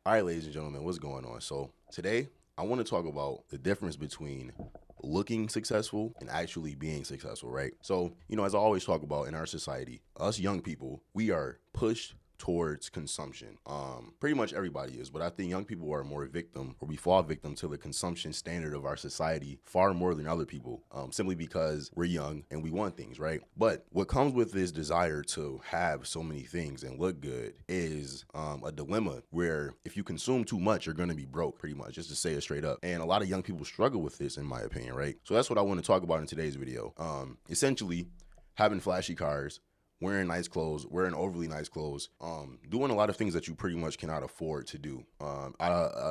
All right, ladies and gentlemen, what's going on? So today I want to talk about the difference between looking successful and actually being successful, right? So, as I always talk about in our society, us young people, we are pushed towards consumption. Pretty much everybody is, but I think young people are more victim, or we fall victim to the consumption standard of our society far more than other people, simply because we're young and we want things, right? But what comes with this desire to have so many things and look good is a dilemma where if you consume too much, you're going to be broke, pretty much, just to say it straight up. And a lot of young people struggle with this, in my opinion, right? So that's what I want to talk about in today's video. Essentially, having flashy cars, wearing nice clothes, wearing overly nice clothes, doing a lot of things that you pretty much cannot afford to do,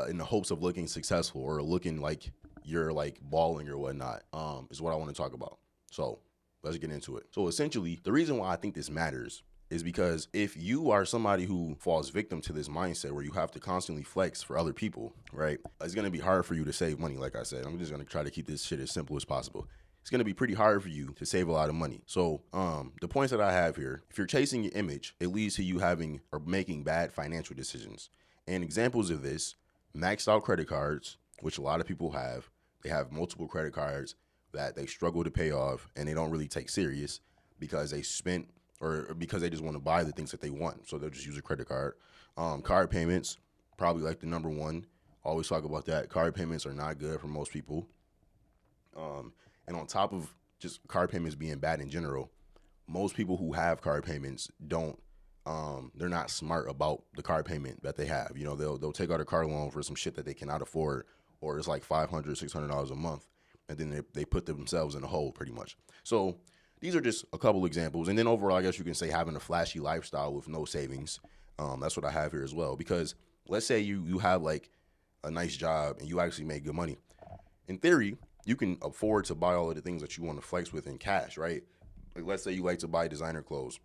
in the hopes of looking successful or looking like you're like balling or whatnot, is what I want to talk about. So let's get into it. So essentially, the reason why I think this matters is because if you are somebody who falls victim to this mindset where you have to constantly flex for other people, right, it's going to be hard for you to save money. Like I said, I'm just going to try to keep this shit as simple as possible. It's going to be pretty hard for you to save a lot of money. So the points that I have here, if you're chasing your image, it leads to you having or making bad financial decisions. And examples of this, maxed out credit cards, which a lot of people have. They have multiple credit cards that they struggle to pay off and they don't really take serious because they spent or because they just want to buy the things that they want. So they'll just use a credit card. Card payments, probably like the number one. Always talk about that. Card payments are not good for most people. And on top of just card payments being bad in general, most people who have card payments don't. They're not smart about the card payment that they have. They'll take out a car loan for some shit that they cannot afford, or it's like $500, $600 a month, and then they put themselves in a hole pretty much. So these are just a couple examples, and then overall, I guess you can say having a flashy lifestyle with no savings. That's what I have here as well. Because let's say you have like a nice job and you actually make good money. In theory, you can afford to buy all of the things that you want to flex with in cash, right? Like let's say you like to buy designer clothes.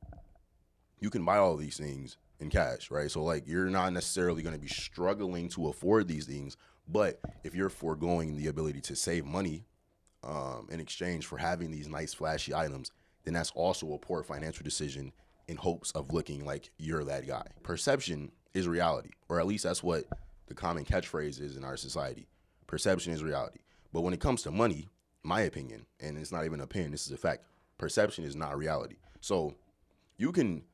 You can buy all of these things in cash, right? So like you're not necessarily going to be struggling to afford these things, but if you're foregoing the ability to save money in exchange for having these nice flashy items, then that's also a poor financial decision in hopes of looking like you're that guy. Perception is reality, or at least that's what the common catchphrase is in our society. Perception is reality. But when it comes to money, my opinion, and it's not even an opinion, this is a fact, perception is not reality. So you can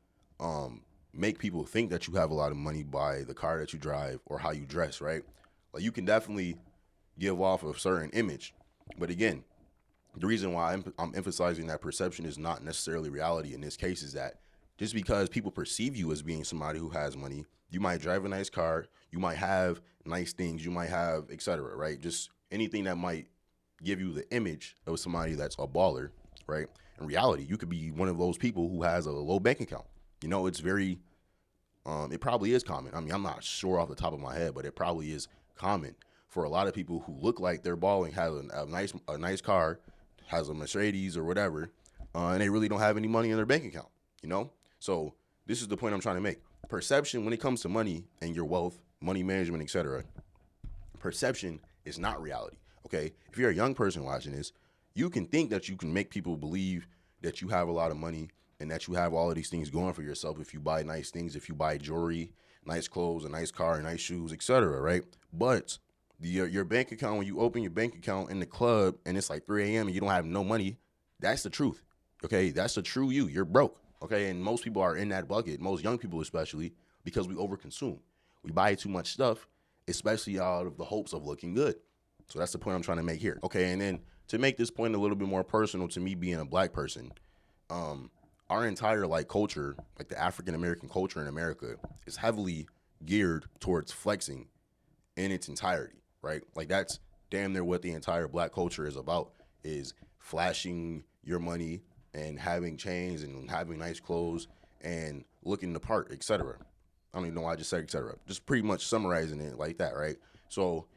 make people think that you have a lot of money by the car that you drive or how you dress, right? Like you can definitely give off a certain image. But again, the reason why I'm emphasizing that perception is not necessarily reality in this case is that just because people perceive you as being somebody who has money, you might drive a nice car, you might have nice things, you might have etc., right? Just anything that might give you the image of somebody that's a baller, right? In reality, you could be one of those people who has a low bank account. It's very, it probably is common. I mean, I'm not sure off the top of my head, but it probably is common for a lot of people who look like they're balling, have a nice car, has a Mercedes or whatever, and they really don't have any money in their bank account. So this is the point I'm trying to make. Perception, when it comes to money and your wealth, money management, etc., perception is not reality. Okay, if you're a young person watching this, you can think that you can make people believe that you have a lot of money and that you have all of these things going for yourself if you buy nice things, if you buy jewelry, nice clothes, a nice car, nice shoes, etc. Right? But your bank account, when you open your bank account in the club and it's like 3 a.m. and you don't have no money, that's the truth. Okay, that's the true you. You're broke. Okay, and most people are in that bucket. Most young people, especially, because we overconsume. We buy too much stuff, especially out of the hopes of looking good. So that's the point I'm trying to make here. Okay, and then to make this point a little bit more personal to me being a black person, our entire like culture, like the African American culture in America, is heavily geared towards flexing in its entirety, right? Like that's damn near what the entire black culture is about, is flashing your money and having chains and having nice clothes and looking the part, etc. I don't even know why I just said etc. Just pretty much summarizing it like that, right? So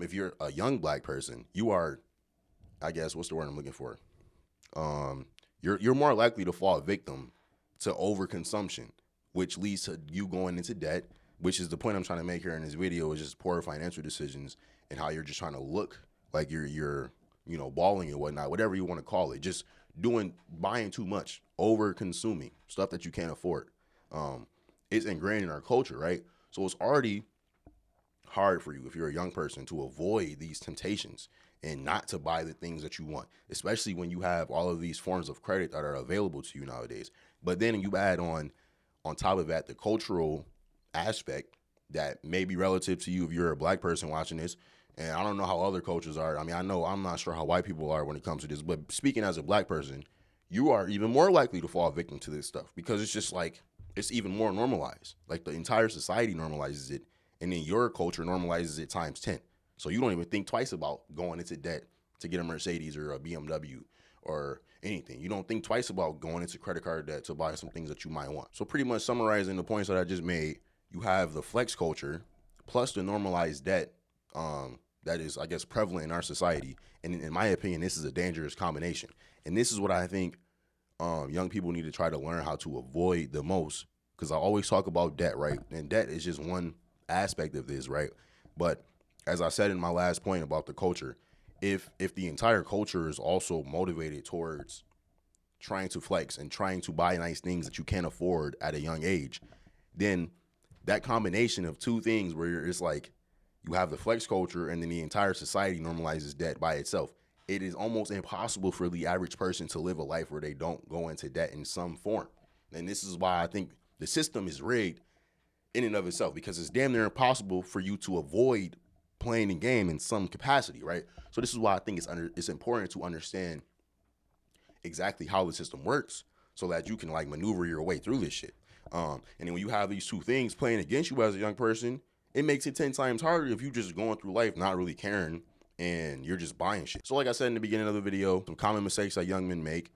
if you're a young black person, you are, I guess, what's the word I'm looking for? You're more likely to fall victim to overconsumption, which leads to you going into debt, which is the point I'm trying to make here in this video, is just poor financial decisions and how you're just trying to look like you're balling and whatnot, whatever you want to call it, just buying too much, over consuming stuff that you can't afford. It's ingrained in our culture, right? So it's already hard for you if you're a young person to avoid these temptations and not to buy the things that you want, especially when you have all of these forms of credit that are available to you nowadays. But then you add on top of that the cultural aspect that may be relative to you if you're a black person watching this. And I don't know how other cultures are. I mean, I'm not sure how white people are when it comes to this, but speaking as a black person, you are even more likely to fall victim to this stuff because it's just like, it's even more normalized. Like the entire society normalizes it, and then your culture normalizes it times 10. So you don't even think twice about going into debt to get a Mercedes or a BMW or anything. You don't think twice about going into credit card debt to buy some things that you might want. So pretty much summarizing the points that I just made, you have the flex culture plus the normalized debt that is, I guess, prevalent in our society. And in my opinion, this is a dangerous combination. And this is what I think young people need to try to learn how to avoid the most, because I always talk about debt, right? And debt is just one aspect of this, right? But as I said in my last point about the culture, if the entire culture is also motivated towards trying to flex and trying to buy nice things that you can't afford at a young age, then that combination of two things where it's like you have the flex culture and then the entire society normalizes debt by itself, it is almost impossible for the average person to live a life where they don't go into debt in some form. And this is why I think the system is rigged in and of itself, because it's damn near impossible for you to avoid playing the game in some capacity, right? So this is why I think it's important to understand exactly how the system works so that you can like maneuver your way through this shit. And then when you have these two things playing against you as a young person, it makes it 10 times harder if you just going through life not really caring and you're just buying shit. So like I said in the beginning of the video, some common mistakes that young men make: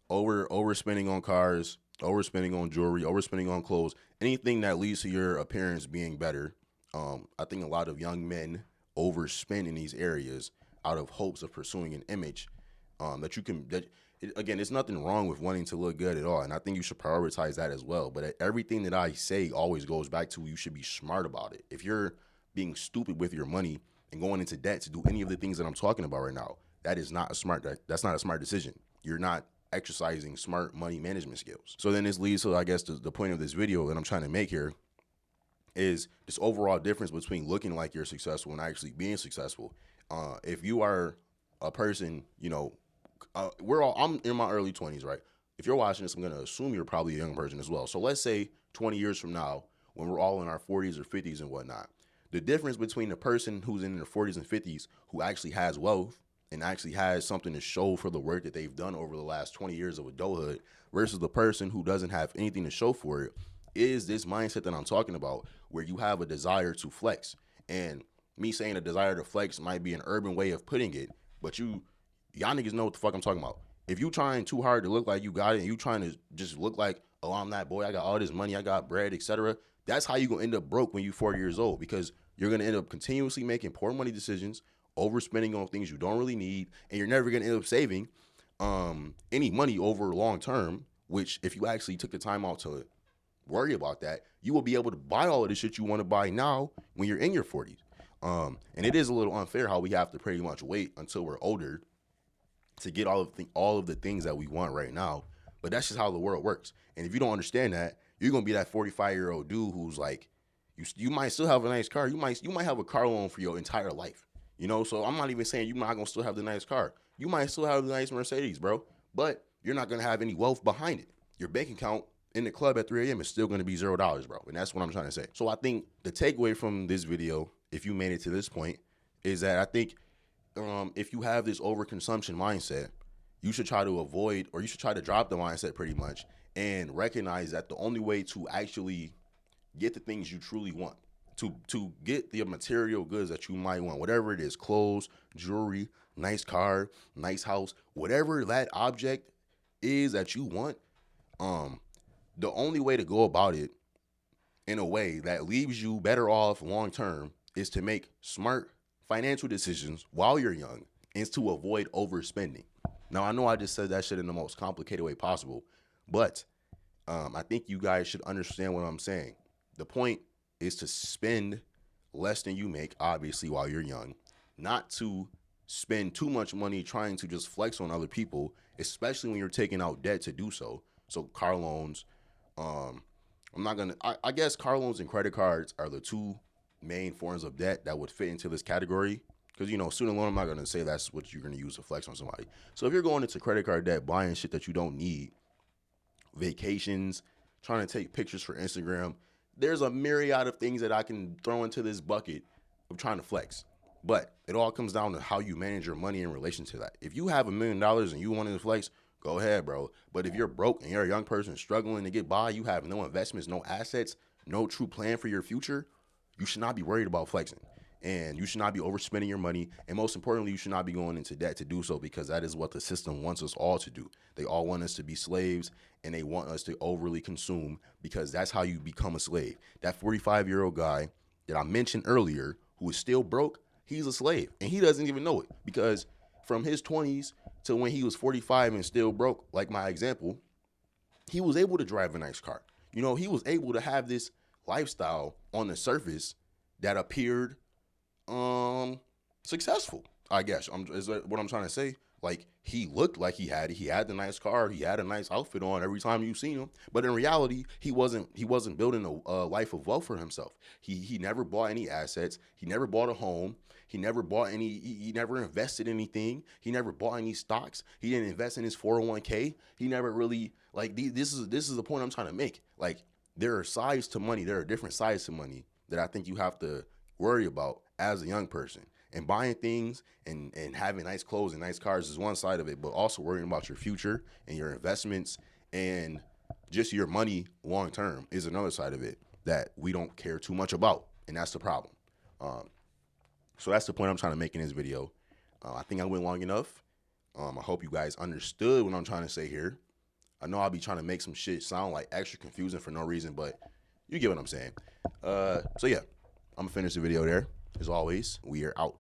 overspending on cars, overspending on jewelry, overspending on clothes, anything that leads to your appearance being better. I think a lot of young men overspend in these areas out of hopes of pursuing an image again, there's nothing wrong with wanting to look good at all, and I think you should prioritize that as well. But everything that I say always goes back to you should be smart about it. If you're being stupid with your money and going into debt to do any of the things that I'm talking about right now, that's not a smart decision. You're not exercising smart money management skills. So then this leads to, I guess, the point of this video that I'm trying to make here is this overall difference between looking like you're successful and actually being successful. If you are a person, I'm in my early 20s, right? If you're watching this, I'm going to assume you're probably a young person as well. So let's say 20 years from now, when we're all in our 40s or 50s and whatnot, the difference between the person who's in their 40s and 50s who actually has wealth and actually has something to show for the work that they've done over the last 20 years of adulthood versus the person who doesn't have anything to show for it is this mindset that I'm talking about, where you have a desire to flex. And me saying a desire to flex might be an urban way of putting it, but y'all niggas know what the fuck I'm talking about. If you trying too hard to look like you got it and you trying to just look like, oh, I'm that boy, I got all this money, I got bread, etc., that's how you gonna end up broke when you're 40 years old, because you're gonna end up continuously making poor money decisions, overspending on things you don't really need, and you're never gonna end up saving any money over long term, which if you actually took the time out to worry about that, you will be able to buy all of the shit you want to buy now when you're in your 40s. And it is a little unfair how we have to pretty much wait until we're older to get all of the things that we want right now. But that's just how the world works. And if you don't understand that, you're gonna be that 45-year-old dude who's like, you might still have a nice car. You might have a car loan for your entire life. So I'm not even saying you're not gonna still have the nice car. You might still have the nice Mercedes, bro, but you're not gonna have any wealth behind it. Your bank account in the club at 3 a.m. is still gonna be $0, bro. And that's what I'm trying to say. So I think the takeaway from this video, if you made it to this point, is that I think if you have this overconsumption mindset, you should try to avoid, or you should try to drop the mindset pretty much and recognize that the only way to actually get the things you truly want, to get the material goods that you might want, whatever it is, clothes, jewelry, nice car, nice house, whatever that object is that you want, the only way to go about it in a way that leaves you better off long term is to make smart financial decisions while you're young and to avoid overspending. Now, I know I just said that shit in the most complicated way possible, but I think you guys should understand what I'm saying. The point is to spend less than you make, obviously, while you're young, not to spend too much money trying to just flex on other people, especially when you're taking out debt to do so. So car loans, I guess car loans and credit cards are the two main forms of debt that would fit into this category. Because, you know, student loan, I'm not going to say that's what you're going to use to flex on somebody. So if you're going into credit card debt, buying shit that you don't need, vacations, trying to take pictures for Instagram, there's a myriad of things that I can throw into this bucket of trying to flex. But it all comes down to how you manage your money in relation to that. If you have $1 million and you want to flex, go ahead, bro. But if you're broke and you're a young person struggling to get by, you have no investments, no assets, no true plan for your future, you should not be worried about flexing. And you should not be overspending your money. And most importantly, you should not be going into debt to do so, because that is what the system wants us all to do. They all want us to be slaves, and they want us to overly consume, because that's how you become a slave. That 45-year-old guy that I mentioned earlier who is still broke, he's a slave, and he doesn't even know it, because from his 20s to when he was 45 and still broke, like my example, he was able to drive a nice car. You know, he was able to have this lifestyle on the surface that appeared successful, I guess. Is that what I'm trying to say? Like, he looked like he had the nice car, he had a nice outfit on every time you seen him, but in reality, he wasn't building a life of wealth for himself. He never bought any assets, he never bought a home, he never invested anything, he never bought any stocks, he didn't invest in his 401k, he never really, like, this is the point I'm trying to make. Like, there are sides to money, there are different sides to money that I think you have to worry about as a young person. And buying things and having nice clothes and nice cars is one side of it, but also worrying about your future and your investments and just your money long term is another side of it that we don't care too much about, and that's the problem. So that's the point I'm trying to make in this video. I think I went long enough. I hope you guys understood what I'm trying to say here. I know I'll be trying to make some shit sound like extra confusing for no reason, but you get what I'm saying. So yeah, I'm gonna finish the video there. As always, we are out.